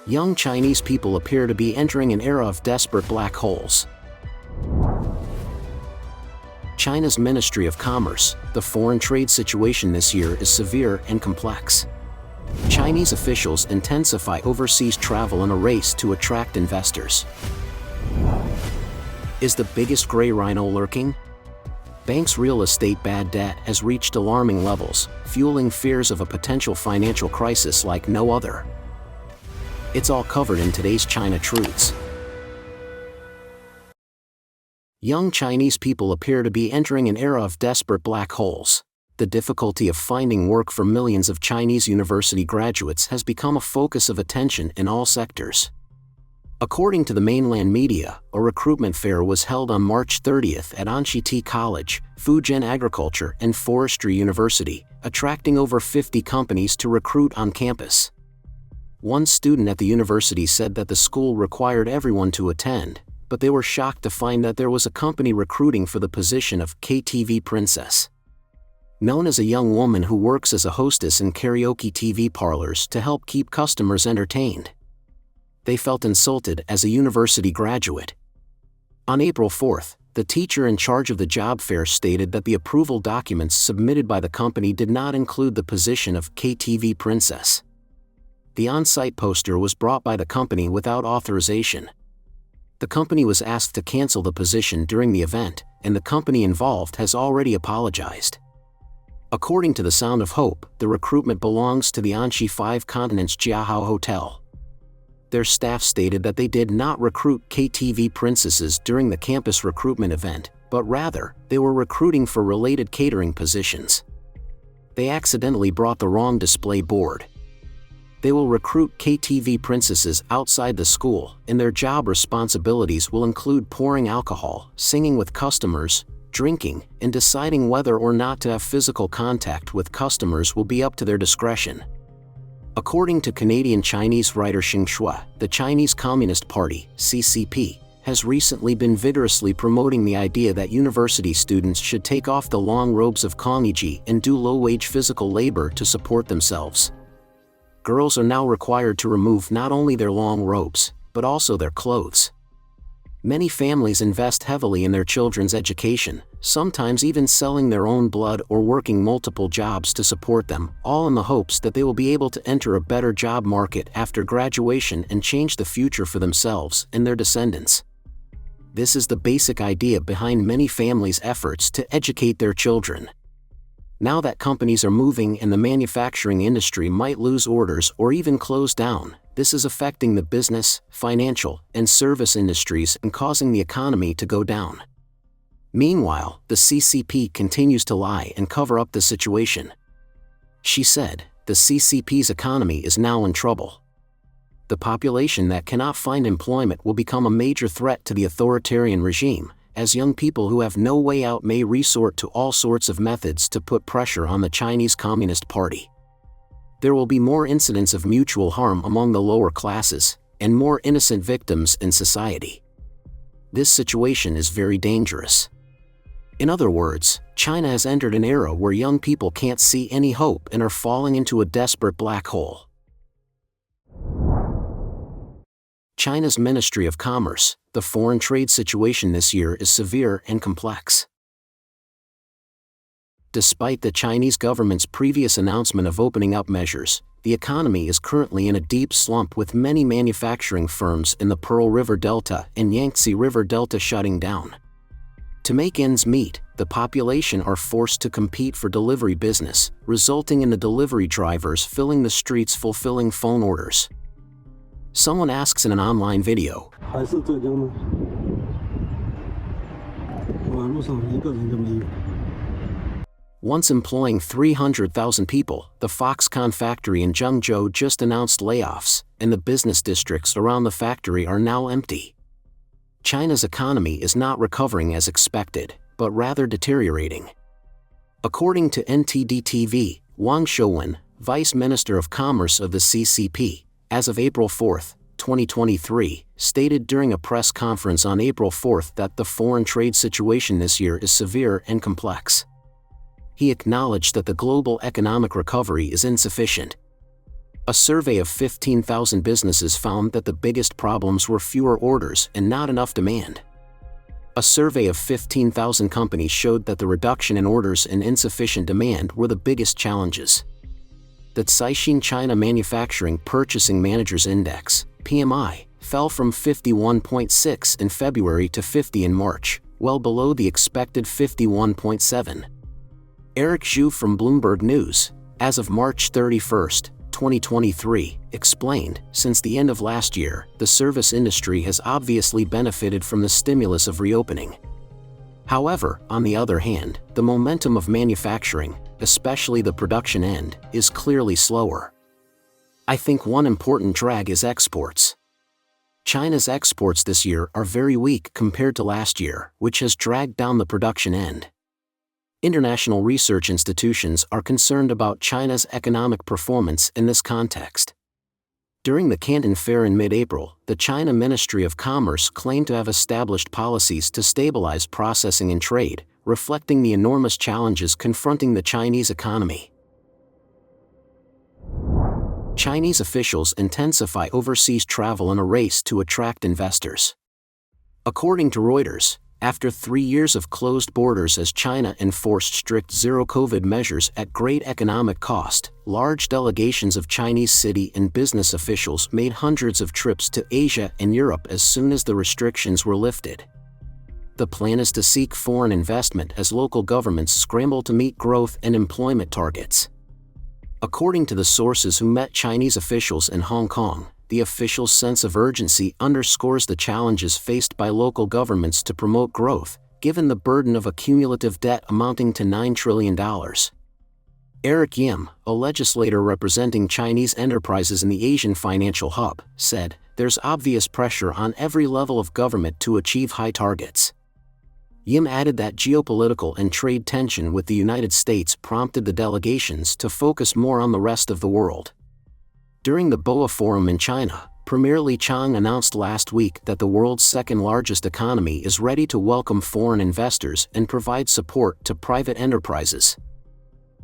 Young Chinese people appear to be entering an era of desperate black holes. China's Ministry of Commerce, the foreign trade situation this year is severe and complex. Chinese officials intensify overseas travel in a race to attract investors. Is the biggest gray rhino lurking? Banks' real estate bad debt has reached alarming levels, fueling fears of a potential financial crisis like no other. It's all covered in today's China Truths. Young Chinese people appear to be entering an era of desperate black holes. The difficulty of finding work for millions of Chinese university graduates has become a focus of attention in all sectors. According to the mainland media, a recruitment fair was held on March 30th at Anxi Tea College, Fujian Agriculture and Forestry University, attracting over 50 companies to recruit on campus. One student at the university said that the school required everyone to attend, but they were shocked to find that there was a company recruiting for the position of KTV princess. Known as a young woman who works as a hostess in karaoke TV parlors to help keep customers entertained. They felt insulted as a university graduate. On April 4th, the teacher in charge of the job fair stated that the approval documents submitted by the company did not include the position of KTV princess. The on-site poster was brought by the company without authorization. The company was asked to cancel the position during the event, and the company involved has already apologized. According to the Sound of Hope, the recruitment belongs to the Anxi Five Continents Jiahao Hotel. Their staff stated that they did not recruit KTV princesses during the campus recruitment event, but rather, they were recruiting for related catering positions. They accidentally brought the wrong display board. They will recruit KTV princesses outside the school, and their job responsibilities will include pouring alcohol, singing with customers, drinking, and deciding whether or not to have physical contact with customers will be up to their discretion. According to Canadian Chinese writer Xing Shui, the Chinese Communist Party, CCP, has recently been vigorously promoting the idea that university students should take off the long robes of Kongiji and do low-wage physical labor to support themselves. Girls are now required to remove not only their long robes, but also their clothes. Many families invest heavily in their children's education, sometimes even selling their own blood or working multiple jobs to support them, all in the hopes that they will be able to enter a better job market after graduation and change the future for themselves and their descendants. This is the basic idea behind many families' efforts to educate their children. Now that companies are moving and the manufacturing industry might lose orders or even close down, this is affecting the business, financial, and service industries and causing the economy to go down. Meanwhile, the CCP continues to lie and cover up the situation. She said, the CCP's economy is now in trouble. The population that cannot find employment will become a major threat to the authoritarian regime, as young people who have no way out may resort to all sorts of methods to put pressure on the Chinese Communist Party. There will be more incidents of mutual harm among the lower classes, and more innocent victims in society. This situation is very dangerous. In other words, China has entered an era where young people can't see any hope and are falling into a desperate black hole. China's Ministry of Commerce, the foreign trade situation this year is severe and complex. Despite the Chinese government's previous announcement of opening up measures, the economy is currently in a deep slump with many manufacturing firms in the Pearl River Delta and Yangtze River Delta shutting down. To make ends meet, the population are forced to compete for delivery business, resulting in the delivery drivers filling the streets fulfilling phone orders. Someone asks in an online video, once employing 300,000 people, the Foxconn factory in Zhengzhou just announced layoffs, and the business districts around the factory are now empty. China's economy is not recovering as expected, but rather deteriorating. According to NTD-TV, Wang Shouwen, Vice Minister of Commerce of the CCP, as of April 4, 2023, stated during a press conference on April 4 that the foreign trade situation this year is severe and complex. He acknowledged that the global economic recovery is insufficient. A survey of 15,000 businesses found that the biggest problems were fewer orders and not enough demand. A survey of 15,000 companies showed that the reduction in orders and insufficient demand were the biggest challenges. The Caixin China Manufacturing Purchasing Managers Index, PMI, fell from 51.6 in February to 50 in March, well below the expected 51.7. Eric Zhu from Bloomberg News, as of March 31, 2023, explained, since the end of last year, the service industry has obviously benefited from the stimulus of reopening. However, on the other hand, the momentum of manufacturing, especially the production end, is clearly slower. I think one important drag is exports. China's exports this year are very weak compared to last year, which has dragged down the production end. International research institutions are concerned about China's economic performance in this context. During the Canton Fair in mid-April, the China Ministry of Commerce claimed to have established policies to stabilize processing and trade, reflecting the enormous challenges confronting the Chinese economy. Chinese officials intensify overseas travel in a race to attract investors. According to Reuters, after 3 years of closed borders as China enforced strict zero-COVID measures at great economic cost, large delegations of Chinese city and business officials made hundreds of trips to Asia and Europe as soon as the restrictions were lifted. The plan is to seek foreign investment as local governments scramble to meet growth and employment targets. According to the sources who met Chinese officials in Hong Kong, the officials' sense of urgency underscores the challenges faced by local governments to promote growth, given the burden of a cumulative debt amounting to $9 trillion. Eric Yim, a legislator representing Chinese enterprises in the Asian financial hub, said, "There's obvious pressure on every level of government to achieve high targets." Yim added that geopolitical and trade tension with the United States prompted the delegations to focus more on the rest of the world. During the BOA Forum in China, Premier Li Qiang announced last week that the world's second-largest economy is ready to welcome foreign investors and provide support to private enterprises.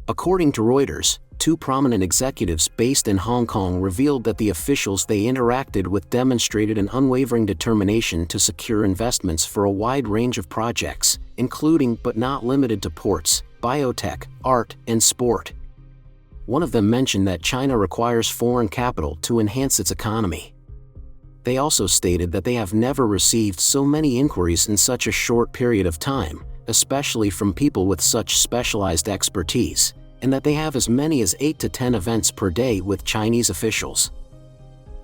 According to Reuters, 2 prominent executives based in Hong Kong revealed that the officials they interacted with demonstrated an unwavering determination to secure investments for a wide range of projects, including but not limited to ports, biotech, art, and sport. One of them mentioned that China requires foreign capital to enhance its economy. They also stated that they have never received so many inquiries in such a short period of time, especially from people with such specialized expertise, and that they have as many as 8 to 10 events per day with Chinese officials.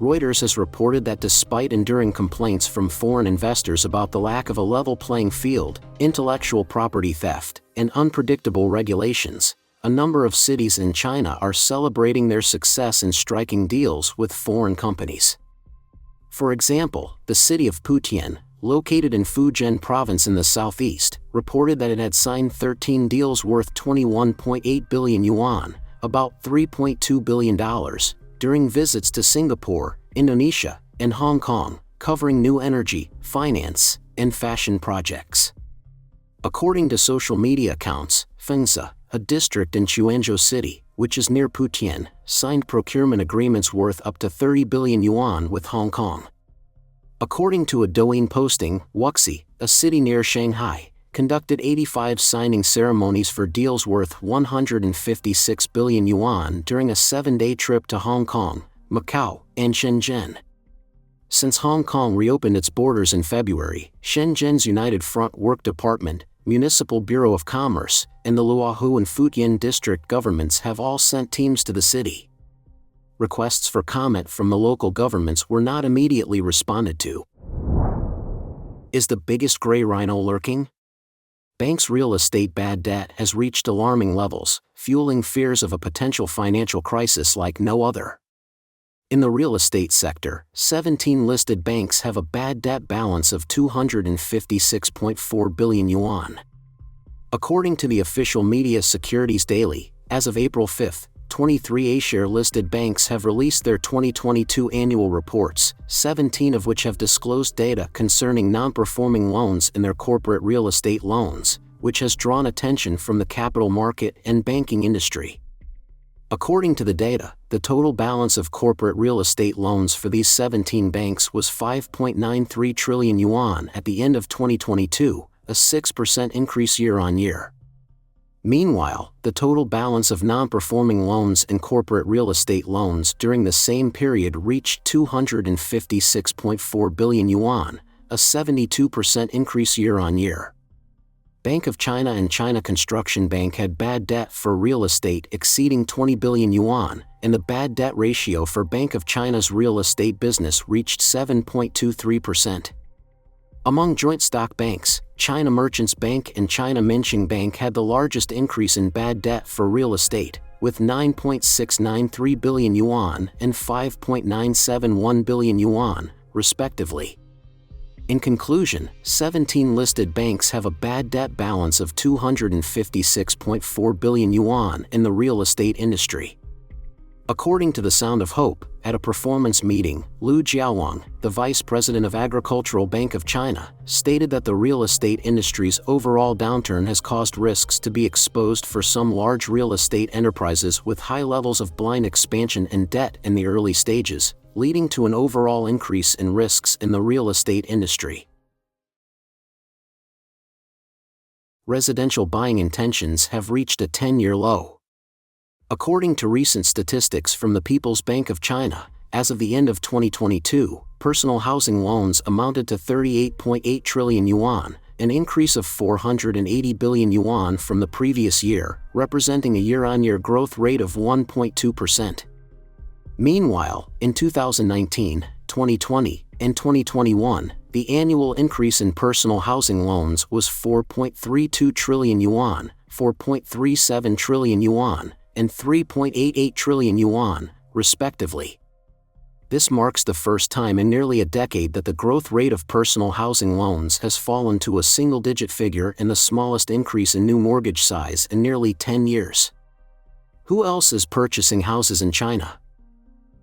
Reuters has reported that despite enduring complaints from foreign investors about the lack of a level playing field, intellectual property theft, and unpredictable regulations, a number of cities in China are celebrating their success in striking deals with foreign companies. For example, the city of Putian, located in Fujian province in the southeast, reported that it had signed 13 deals worth 21.8 billion yuan, about $3.2 billion, during visits to Singapore, Indonesia, and Hong Kong, covering new energy, finance, and fashion projects. According to social media accounts, Fengsa, a district in Quanzhou City, which is near Putian, signed procurement agreements worth up to 30 billion yuan with Hong Kong. According to a Douyin posting, Wuxi, a city near Shanghai, conducted 85 signing ceremonies for deals worth 156 billion yuan during a 7-day trip to Hong Kong, Macau, and Shenzhen. Since Hong Kong reopened its borders in February, Shenzhen's United Front Work Department, Municipal Bureau of Commerce, and the Luohu and Fujian district governments have all sent teams to the city. Requests for comment from the local governments were not immediately responded to. Is the biggest gray rhino lurking? Banks' real estate bad debt has reached alarming levels, fueling fears of a potential financial crisis like no other. In the real estate sector, 17 listed banks have a bad debt balance of 256.4 billion yuan. According to the official media Securities Daily, as of April 5, 23 A-share listed banks have released their 2022 annual reports, 17 of which have disclosed data concerning non-performing loans in their corporate real estate loans, which has drawn attention from the capital market and banking industry. According to the data, the total balance of corporate real estate loans for these 17 banks was 5.93 trillion yuan at the end of 2022, a 6% increase year-on-year. Meanwhile, the total balance of non-performing loans and corporate real estate loans during the same period reached 256.4 billion yuan, a 72% increase year-on-year. Bank of China and China Construction Bank had bad debt for real estate exceeding 20 billion yuan, and the bad debt ratio for Bank of China's real estate business reached 7.23%. Among joint stock banks, China Merchants Bank and China Minqing Bank had the largest increase in bad debt for real estate, with 9.693 billion yuan and 5.971 billion yuan, respectively. In conclusion, 17 listed banks have a bad debt balance of 256.4 billion yuan in the real estate industry. According to the Sound of Hope, at a performance meeting, Lu Jiawang, the vice president of Agricultural Bank of China, stated that the real estate industry's overall downturn has caused risks to be exposed for some large real estate enterprises with high levels of blind expansion and debt in the early stages, leading to an overall increase in risks in the real estate industry. Residential buying intentions have reached a 10-year low. According to recent statistics from the People's Bank of China, as of the end of 2022, personal housing loans amounted to 38.8 trillion yuan, an increase of 480 billion yuan from the previous year, representing a year-on-year growth rate of 1.2%. Meanwhile, in 2019, 2020, and 2021, the annual increase in personal housing loans was 4.32 trillion yuan, 4.37 trillion yuan, and 3.88 trillion yuan, respectively. This marks the first time in nearly a decade that the growth rate of personal housing loans has fallen to a single-digit figure and the smallest increase in new mortgage size in nearly 10 years. Who else is purchasing houses in China?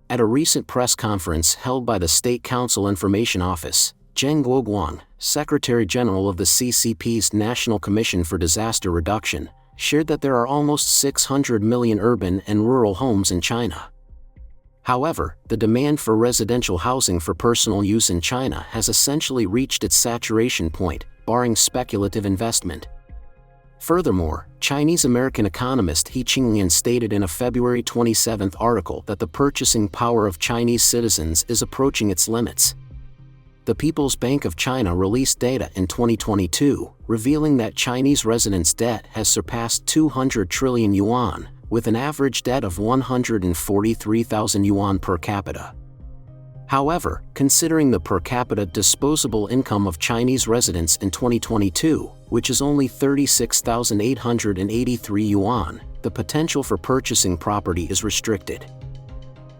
At a recent press conference held by the State Council Information Office, Zheng Guoguang, Secretary General of the CCP's National Commission for Disaster Reduction, shared that there are almost 600 million urban and rural homes in China. However, the demand for residential housing for personal use in China has essentially reached its saturation point, barring speculative investment. Furthermore, Chinese-American economist He Qinglian stated in a February 27 article that the purchasing power of Chinese citizens is approaching its limits. The People's Bank of China released data in 2022, revealing that Chinese residents' debt has surpassed 200 trillion yuan, with an average debt of 143,000 yuan per capita. However, considering the per capita disposable income of Chinese residents in 2022, which is only 36,883 yuan, the potential for purchasing property is restricted.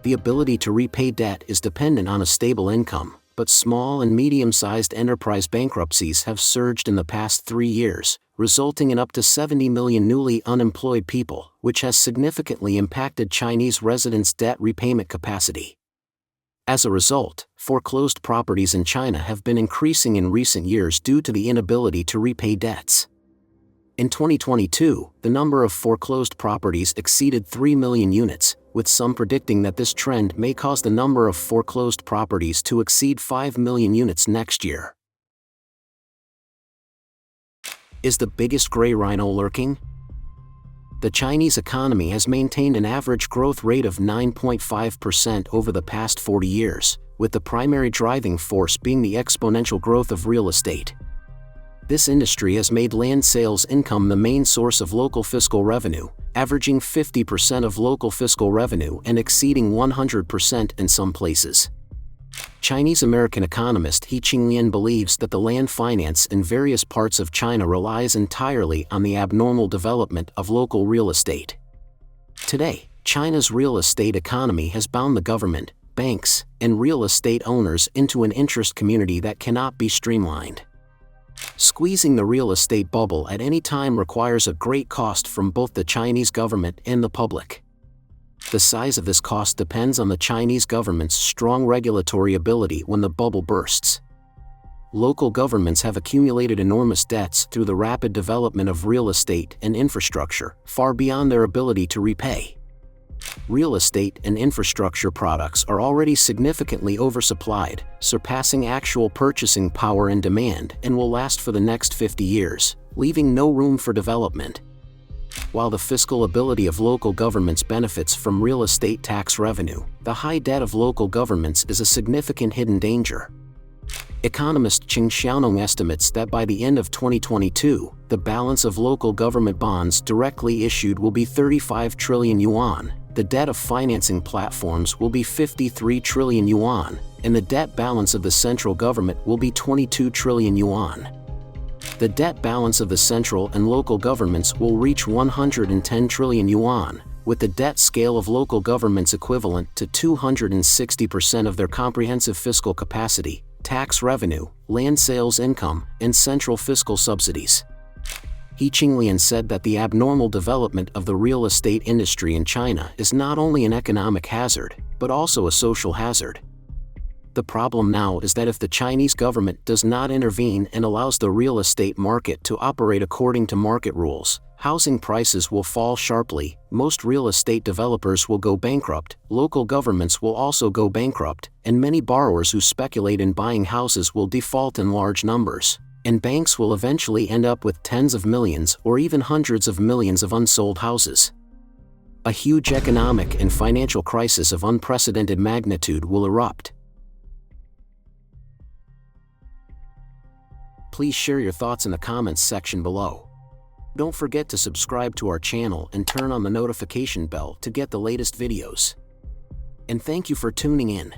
The ability to repay debt is dependent on a stable income, but small and medium-sized enterprise bankruptcies have surged in the past 3 years, resulting in up to 70 million newly unemployed people, which has significantly impacted Chinese residents' debt repayment capacity. As a result, foreclosed properties in China have been increasing in recent years due to the inability to repay debts. In 2022, the number of foreclosed properties exceeded 3 million units, with some predicting that this trend may cause the number of foreclosed properties to exceed 5 million units next year. Is the biggest gray rhino lurking? The Chinese economy has maintained an average growth rate of 9.5% over the past 40 years, with the primary driving force being the exponential growth of real estate. This industry has made land sales income the main source of local fiscal revenue, averaging 50% of local fiscal revenue and exceeding 100% in some places. Chinese-American economist He Qinglian believes that the land finance in various parts of China relies entirely on the abnormal development of local real estate. Today, China's real estate economy has bound the government, banks, and real estate owners into an interest community that cannot be streamlined. Squeezing the real estate bubble at any time requires a great cost from both the Chinese government and the public. The size of this cost depends on the Chinese government's strong regulatory ability when the bubble bursts. Local governments have accumulated enormous debts through the rapid development of real estate and infrastructure, far beyond their ability to repay. Real estate and infrastructure products are already significantly oversupplied, surpassing actual purchasing power and demand, and will last for the next 50 years, leaving no room for development. While the fiscal ability of local governments benefits from real estate tax revenue, the high debt of local governments is a significant hidden danger. Economist Qing Xiaonong estimates that by the end of 2022, the balance of local government bonds directly issued will be 35 trillion yuan, the debt of financing platforms will be 53 trillion yuan, and the debt balance of the central government will be 22 trillion yuan. The debt balance of the central and local governments will reach 110 trillion yuan, with the debt scale of local governments equivalent to 260% of their comprehensive fiscal capacity, tax revenue, land sales income, and central fiscal subsidies. He Qinglian said that the abnormal development of the real estate industry in China is not only an economic hazard, but also a social hazard. The problem now is that if the Chinese government does not intervene and allows the real estate market to operate according to market rules, housing prices will fall sharply, most real estate developers will go bankrupt, local governments will also go bankrupt, and many borrowers who speculate in buying houses will default in large numbers, and banks will eventually end up with tens of millions or even hundreds of millions of unsold houses. A huge economic and financial crisis of unprecedented magnitude will erupt. Please share your thoughts in the comments section below. Don't forget to subscribe to our channel and turn on the notification bell to get the latest videos. And thank you for tuning in.